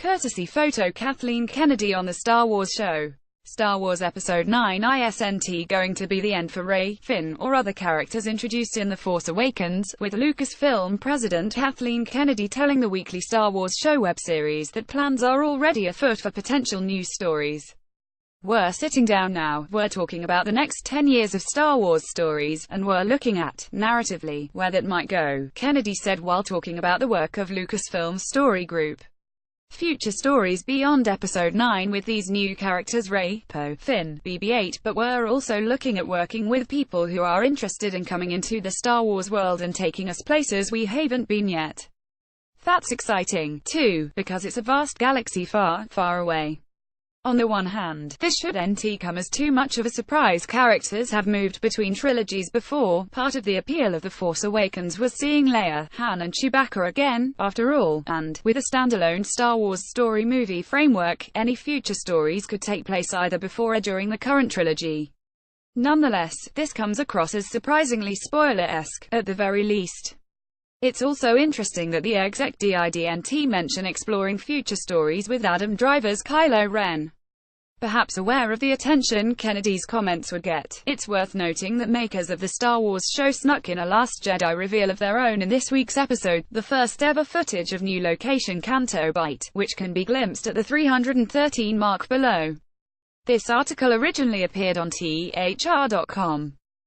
Courtesy photo Kathleen Kennedy on the Star Wars show. Star Wars Episode 9 isn't going to be the end for Rey, Finn, or other characters introduced in The Force Awakens, with Lucasfilm president Kathleen Kennedy telling the weekly Star Wars show web series that plans are already afoot for potential new stories. "We're sitting down now, we're talking about the next 10 years of Star Wars stories, and we're looking at, narratively, where that might go," Kennedy said while talking about the work of Lucasfilm's story group. Future stories beyond Episode 9 with these new characters Rey, Poe, Finn, BB-8, but we're also looking at working with people who are interested in coming into the Star Wars world and taking us places we haven't been yet. That's exciting, too, because it's a vast galaxy far, far away. On the one hand, this shouldn't come as too much of a surprise. Characters have moved between trilogies before. Part of the appeal of The Force Awakens was seeing Leia, Han and Chewbacca again, after all, and, with a standalone Star Wars story movie framework, any future stories could take place either before or during the current trilogy. Nonetheless, this comes across as surprisingly spoiler-esque, at the very least. It's also interesting that the exec didn't mention exploring future stories with Adam Driver's Kylo Ren. Perhaps aware of the attention Kennedy's comments would get, it's worth noting that makers of the Star Wars show snuck in a Last Jedi reveal of their own in this week's episode, the first ever footage of new location Canto Bight, which can be glimpsed at the 313 mark below. This article originally appeared on thr.com.